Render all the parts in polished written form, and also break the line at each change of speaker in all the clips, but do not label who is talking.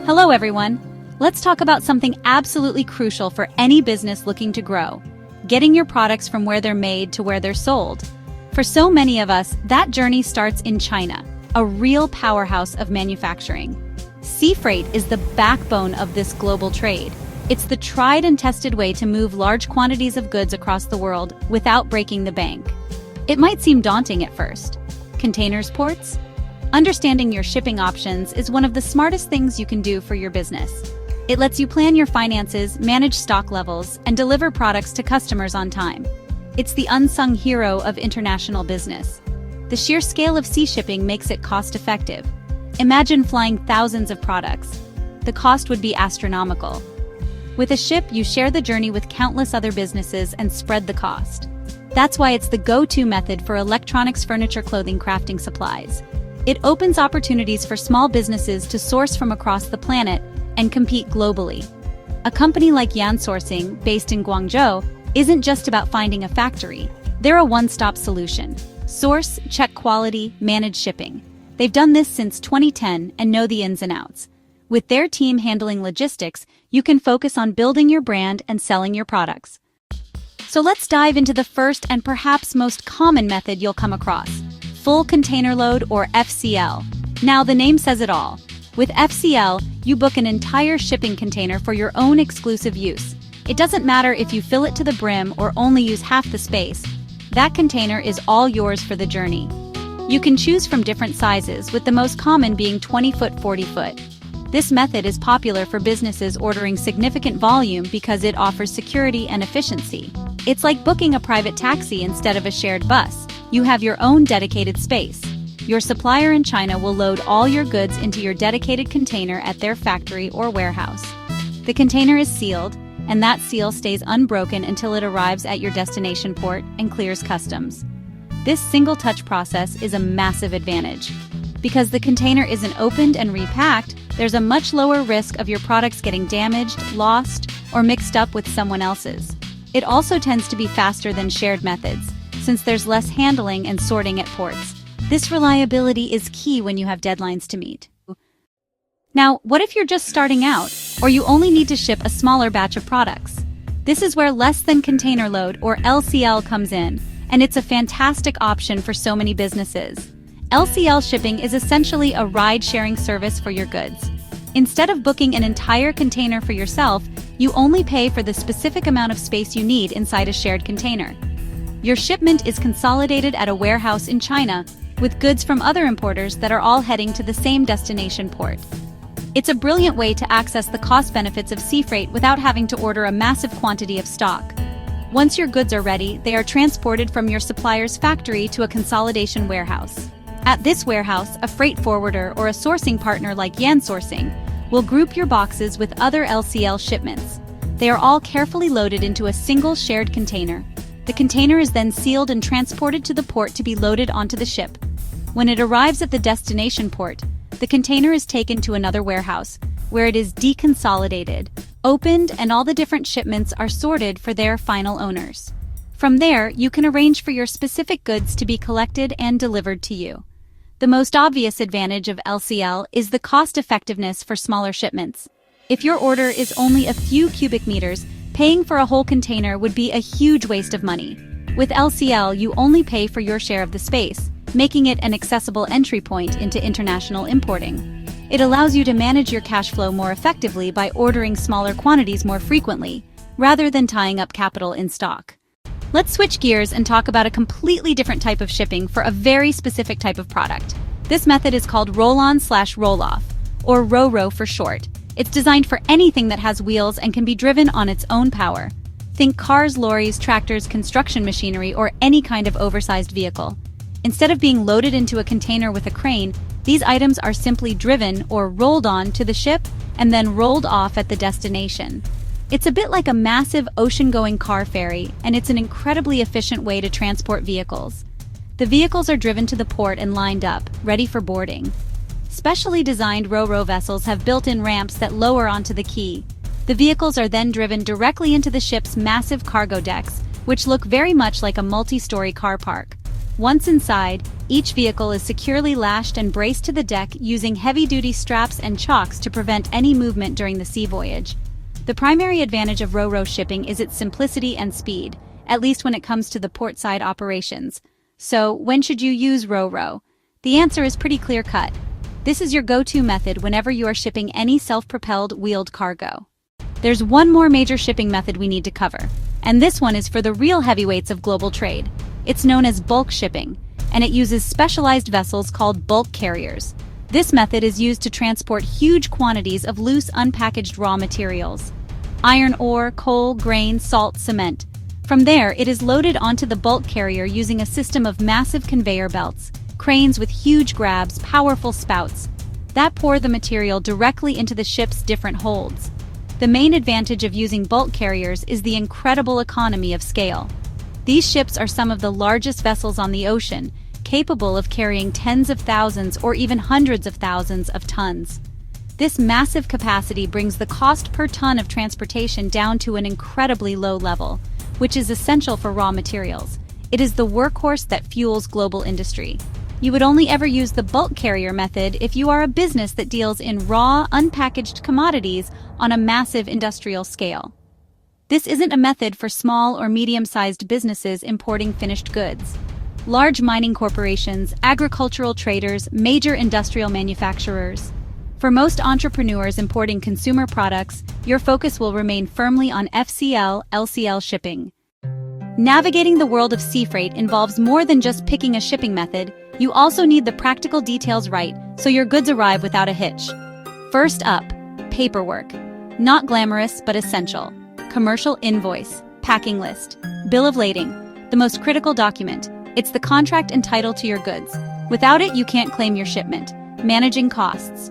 Hello everyone! Let's talk about something absolutely crucial for any business looking to grow: getting your products from where they're made to where they're sold. For so many of us, that journey starts in China, a real powerhouse of manufacturing. Sea freight is the backbone of this global trade. It's the tried and tested way to move large quantities of goods across the world without breaking the bank. It might seem daunting at first. Containers ports? Understanding your shipping options is one of the smartest things you can do for your business. It lets you plan your finances, manage stock levels, and deliver products to customers on time. It's the unsung hero of international business. The sheer scale of sea shipping makes it cost-effective. Imagine flying thousands of products. The cost would be astronomical. With a ship, you share the journey with countless other businesses and spread the cost. That's why it's the go-to method for electronics, furniture, clothing, crafting supplies. It opens opportunities for small businesses to source from across the planet and compete globally. A company like Yansourcing, based in Guangzhou, isn't just about finding a factory. They're a one-stop solution. Source, check quality, manage shipping. They've done this since 2010 and know the ins and outs. With their team handling logistics, you can focus on building your brand and selling your products. So let's dive into the first and perhaps most common method you'll come across: full container load, or FCL. Now, the name says it all. With FCL, you book an entire shipping container for your own exclusive use. It doesn't matter if you fill it to the brim or only use half the space. That container is all yours for the journey. You can choose from different sizes, with the most common being 20-foot, 40-foot. This method is popular for businesses ordering significant volume because it offers security and efficiency. It's like booking a private taxi instead of a shared bus. You have your own dedicated space. Your supplier in China will load all your goods into your dedicated container at their factory or warehouse. The container is sealed, and that seal stays unbroken until it arrives at your destination port and clears customs. This single-touch process is a massive advantage. Because the container isn't opened and repacked, there's a much lower risk of your products getting damaged, lost, or mixed up with someone else's. It also tends to be faster than shared methods, since there's less handling and sorting at ports. This reliability is key when you have deadlines to meet. Now, what if you're just starting out, or you only need to ship a smaller batch of products? This is where less than container load, or LCL, comes in, and it's a fantastic option for so many businesses. LCL shipping is essentially a ride-sharing service for your goods. Instead of booking an entire container for yourself, you only pay for the specific amount of space you need inside a shared container. Your shipment is consolidated at a warehouse in China, with goods from other importers that are all heading to the same destination port. It's a brilliant way to access the cost benefits of sea freight without having to order a massive quantity of stock. Once your goods are ready, they are transported from your supplier's factory to a consolidation warehouse. At this warehouse, a freight forwarder or a sourcing partner like Yansourcing will group your boxes with other LCL shipments. They are all carefully loaded into a single shared container. The container is then sealed and transported to the port to be loaded onto the ship. When it arrives at the destination port, the container is taken to another warehouse, where it is deconsolidated, opened, and all the different shipments are sorted for their final owners. From there, you can arrange for your specific goods to be collected and delivered to you. The most obvious advantage of LCL is the cost-effectiveness for smaller shipments. If your order is only a few cubic meters, paying for a whole container would be a huge waste of money. With LCL, you only pay for your share of the space, making it an accessible entry point into international importing. It allows you to manage your cash flow more effectively by ordering smaller quantities more frequently, rather than tying up capital in stock. Let's switch gears and talk about a completely different type of shipping for a very specific type of product. This method is called roll-on/roll-off, or RO-RO for short. It's designed for anything that has wheels and can be driven on its own power. Think cars, lorries, tractors, construction machinery, or any kind of oversized vehicle. Instead of being loaded into a container with a crane, these items are simply driven or rolled on to the ship and then rolled off at the destination. It's a bit like a massive ocean-going car ferry, and it's an incredibly efficient way to transport vehicles. The vehicles are driven to the port and lined up, ready for boarding. Specially designed ro-ro vessels have built-in ramps that lower onto the quay. The vehicles are then driven directly into the ship's massive cargo decks, which look very much like a multi-story car park. Once inside, each vehicle is securely lashed and braced to the deck using heavy-duty straps and chocks to prevent any movement during the sea voyage. The primary advantage of ro-ro shipping is its simplicity and speed, at least when it comes to the portside operations. So, when should you use ro-ro? The answer is pretty clear-cut. This is your go-to method whenever you are shipping any self-propelled wheeled cargo. There's one more major shipping method we need to cover, and this one is for the real heavyweights of global trade. It's known as bulk shipping, and it uses specialized vessels called bulk carriers. This method is used to transport huge quantities of loose, unpackaged raw materials. Iron ore, coal, grain, salt, cement. From there, it is loaded onto the bulk carrier using a system of massive conveyor belts, cranes with huge grabs, powerful spouts that pour the material directly into the ship's different holds. The main advantage of using bulk carriers is the incredible economy of scale. These ships are some of the largest vessels on the ocean, capable of carrying tens of thousands or even hundreds of thousands of tons. This massive capacity brings the cost per ton of transportation down to an incredibly low level, which is essential for raw materials. It is the workhorse that fuels global industry. You would only ever use the bulk carrier method if you are a business that deals in raw, unpackaged commodities on a massive industrial scale. This isn't a method for small or medium-sized businesses importing finished goods. Large mining corporations, agricultural traders, major industrial manufacturers. For most entrepreneurs importing consumer products, your focus will remain firmly on FCL, LCL shipping. Navigating the world of sea freight involves more than just picking a shipping method. You also need the practical details right so your goods arrive without a hitch. First up, paperwork. Not glamorous, but essential. Commercial invoice, packing list, bill of lading, the most critical document. It's the contract and title to your goods. Without it, you can't claim your shipment. Managing costs.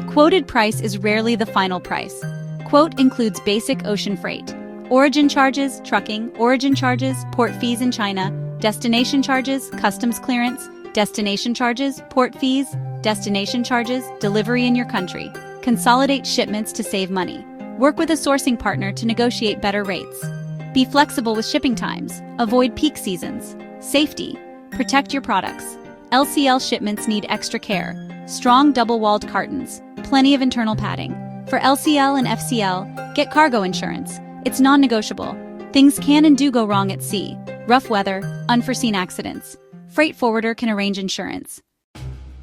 Quoted price is rarely the final price. Quote includes basic ocean freight, origin charges, trucking, origin charges, port fees in China, destination charges, customs clearance, destination charges, port fees, destination charges, delivery in your country. Consolidate shipments to save money. Work with a sourcing partner to negotiate better rates. Be flexible with shipping times. Avoid peak seasons. Safety. Protect your products. LCL shipments need extra care. Strong double-walled cartons. Plenty of internal padding. For LCL and FCL, get cargo insurance. It's non-negotiable. Things can and do go wrong at sea. Rough weather, unforeseen accidents. Freight forwarder can arrange insurance.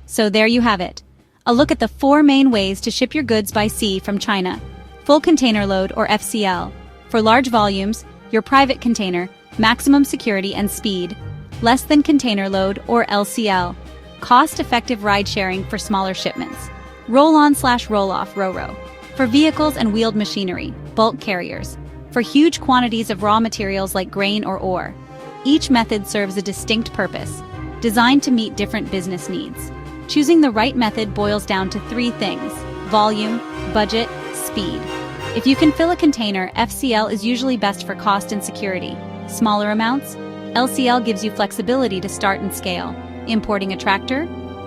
So there you have it. A look at the 4 main ways to ship your goods by sea from China. Full container load or FCL. For large volumes, your private container, maximum security and speed. Less than container load or LCL. Cost-effective ride-sharing for smaller shipments. Roll-on/roll-off ro-ro. For vehicles and wheeled machinery, bulk carriers. For huge quantities of raw materials like grain or ore. Each method serves a distinct purpose, designed to meet different business needs. Choosing the right method boils down to 3 things: volume, budget, speed. If you can fill a container, FCL is usually best for cost and security. Smaller amounts? LCL gives you flexibility to start and scale. Importing a tractor?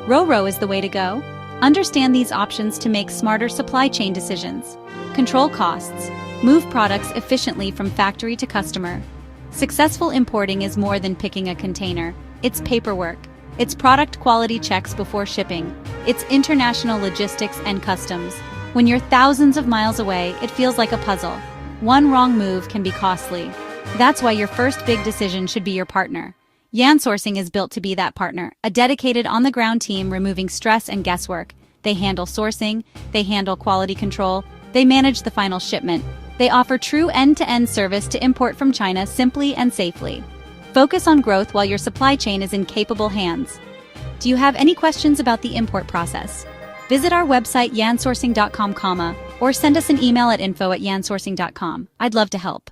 Ro-ro is the way to go. Understand these options to make smarter supply chain decisions. Control costs. Move products efficiently from factory to customer. Successful importing is more than picking a container. It's paperwork. It's product quality checks before shipping. It's international logistics and customs. When you're thousands of miles away, it feels like a puzzle. One wrong move can be costly. That's why your first big decision should be your partner. Yansourcing is built to be that partner, a dedicated on-the-ground team removing stress and guesswork. They handle sourcing, they handle quality control, they manage the final shipment. They offer true end-to-end service to import from China simply and safely. Focus on growth while your supply chain is in capable hands. Do you have any questions about the import process? Visit our website yansourcing.com, or send us an email at info@yansourcing.com. I'd love to help.